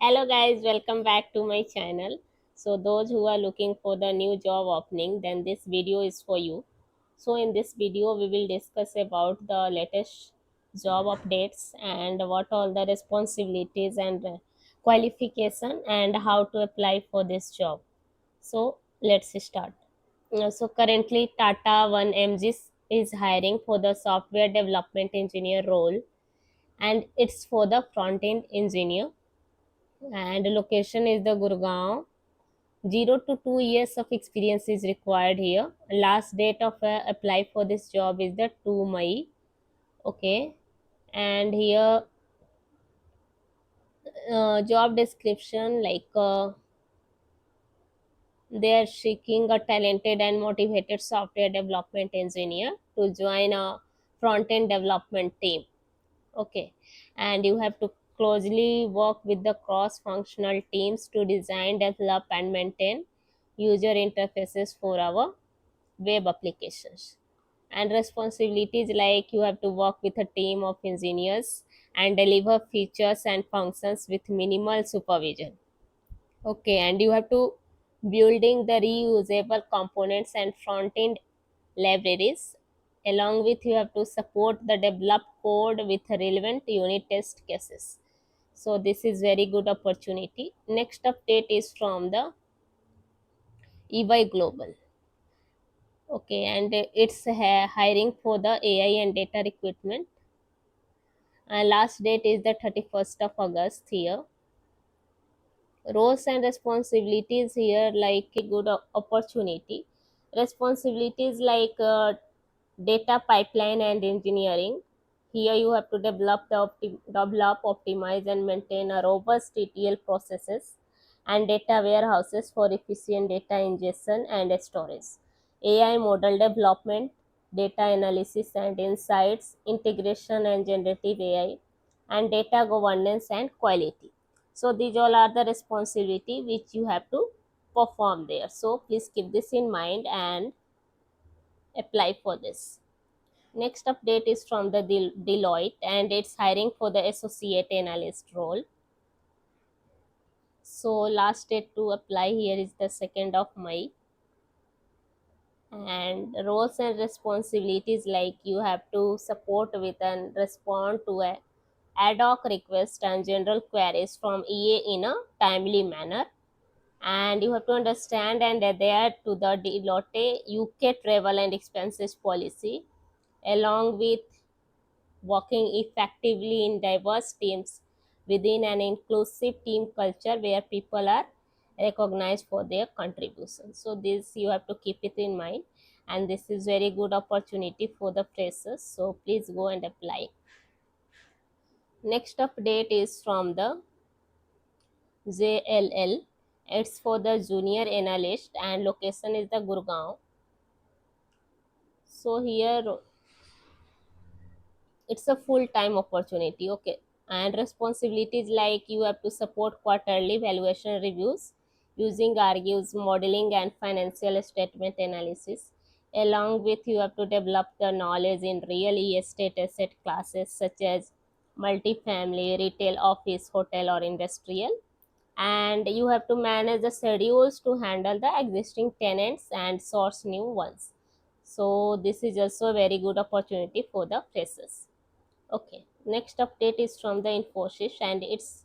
Hello guys, welcome back to my channel. So those who are looking for the new job opening, then this video is for you. So in this video we will discuss about the latest job updates and what all the responsibilities and qualification and how to apply for this job. So let's start. So currently Tata 1MG is hiring for the software development engineer role, and it's for the front end engineer, and location is the Gurgaon. 0 to 2 years of experience is required here. Last date of apply for this job is the 2 May. Okay, and here job description, they are seeking a talented and motivated software development engineer to join a front end development team. Okay, and you have to closely work with the cross functional teams to design, develop and maintain user interfaces for our web applications. And responsibilities like you have to work with a team of engineers and deliver features and functions with minimal supervision. Okay, and you have to building the reusable components and front end libraries. Along with you have to support the developed code with relevant unit test cases. So this is very good opportunity. Next update is from the EY Global. Okay, and it's hiring for the AI and data recruitment. Last date is the 31st of August here. Roles and responsibilities here, like a good opportunity. Responsibilities like data pipeline and engineering. Here you have to develop, optimize and maintain a robust ETL processes and data warehouses for efficient data ingestion and storage. AI model development, data analysis and insights, integration and generative AI, and data governance and quality. So these all are the responsibility which you have to perform there. So please keep this in mind and apply for this. Next update is from the Deloitte, and it's hiring for the associate analyst role. So last date to apply here is the 2nd of May. And roles and responsibilities, like you have to support with and respond to a ad hoc request and general queries from EA in a timely manner. And you have to understand and adhere to the Deloitte UK travel and expenses policy, along with working effectively in diverse teams within an inclusive team culture where people are recognized for their contributions. So this you have to keep it in mind, and this is very good opportunity for the freshers. So please go and apply. Next update is from the JLL. It's for the junior analyst and location is the Gurgaon. So here it's a full time opportunity. Okay, and responsibilities like you have to support quarterly valuation reviews using argues modeling and financial statement analysis. Along with you have to develop the knowledge in real estate asset classes such as multifamily, retail, office, hotel or industrial. And you have to manage the schedules to handle the existing tenants and source new ones. So this is also a very good opportunity for the freshers. Okay, next update is from the Infosys, and it's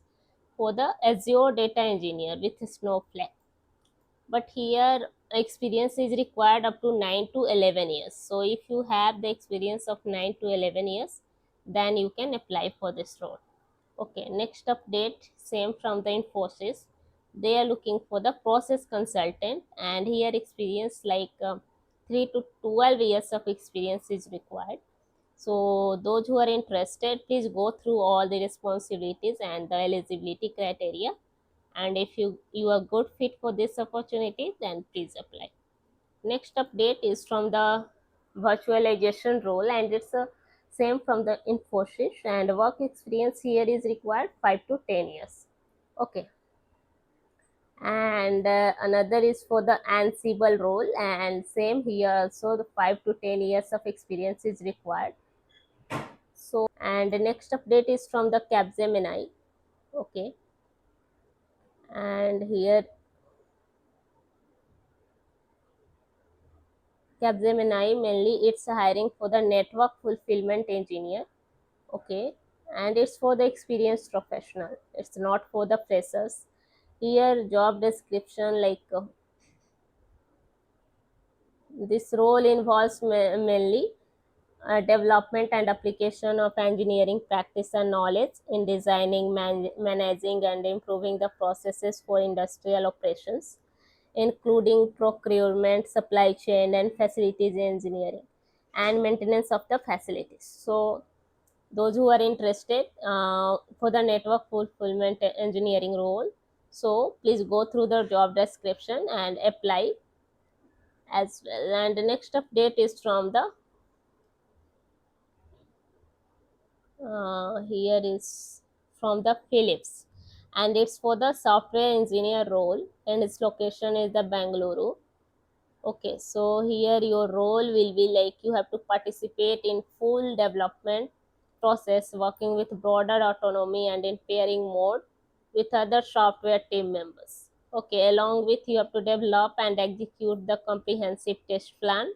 for the Azure data engineer with Snowflake. But here experience is required up to 9 to 11 years. So if you have the experience of 9 to 11 years, then you can apply for this role. Okay, next update, same from the Infosys. They are looking for the process consultant, and here experience 3 to 12 years of experience is required. So those who are interested, please go through all the responsibilities and the eligibility criteria. And if you are good fit for this opportunity, then please apply. Next update is from the virtualization role, and it's a same from the Infosys, and work experience here is required 5 to 10 years. Okay, and another is for the Ansible role, and same here also the 5 to 10 years of experience is required. So, and the next update is from the Capgemini. Okay, And here Capgemini mainly it's hiring for the network fulfillment engineer. Okay, and it's for the experienced professional, it's not for the freshers. Here job description like this role involves mainly development and application of engineering practice and knowledge in designing, managing, and improving the processes for industrial operations, including procurement, supply chain, and facilities engineering, and maintenance of the facilities. So, those who are interested for the network fulfillment engineering role, so please go through the job description and apply as well. And the next update is from the here is from the Philips, and it's for the software engineer role, and its location is the Bangalore. Okay, so here your role will be like you have to participate in full development process, working with broader autonomy and in pairing mode with other software team members. Okay, along with you have to develop and execute the comprehensive test plan,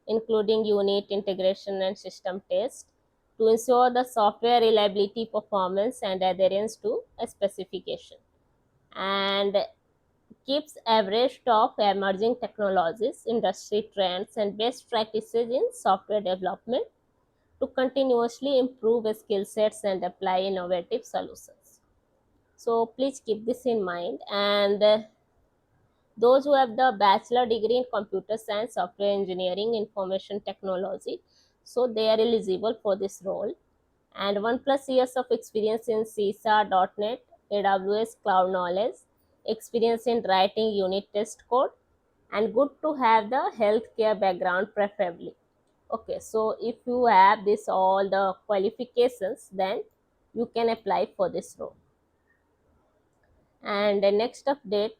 including unit integration and system test, to ensure the software reliability, performance, and adherence to a specification. And keeps abreast of emerging technologies, industry trends, and best practices in software development to continuously improve skill sets and apply innovative solutions. So please keep this in mind. And those who have the bachelor degree in computer science, software engineering, information technology, so they are eligible for this role. And 1+ years of experience in CISA.NET, AWS cloud knowledge, experience in writing unit test code, and good to have the healthcare background preferably. Okay, so if you have this all the qualifications, then you can apply for this role. And the next update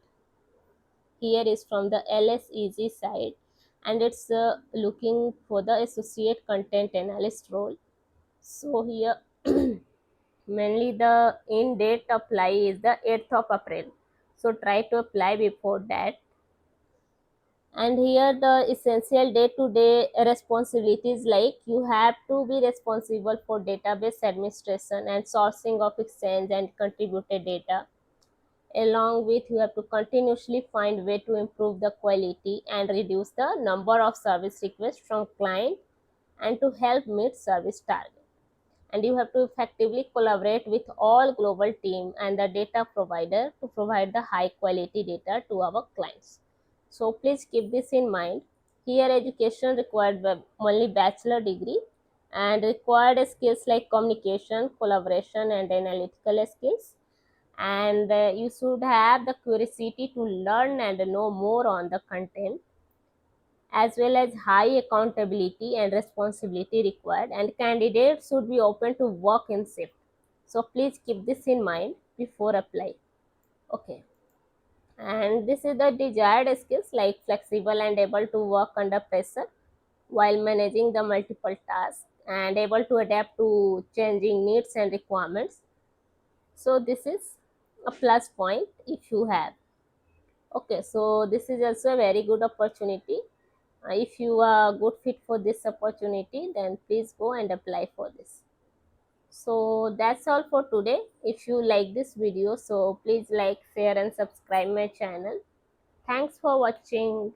here is from the LSEG side, and it's looking for the associate content analyst role. So here mainly the in date apply is the 8th of April, so try to apply before that. And here the essential day to day responsibilities like you have to be responsible for database administration and sourcing of exchange and contributed data. Along with you have to continuously find way to improve the quality and reduce the number of service requests from client and to help meet service target. And you have to effectively collaborate with all global team and the data provider to provide the high quality data to our clients. So please keep this in mind. Here education required only bachelor degree, and required skills like communication, collaboration, and analytical skills. And you should have the curiosity to learn and know more on the content, as well as high accountability and responsibility required, and candidates should be open to work in shift. So please keep this in mind before apply. Okay, and this is the desired skills like flexible and able to work under pressure while managing the multiple tasks and able to adapt to changing needs and requirements. So this is a plus point if you have. Okay, so this is also a very good opportunity. If you are good fit for this opportunity, then please go and apply for this. So that's all for today. If you like this video, so please like, share, and subscribe my channel. Thanks for watching.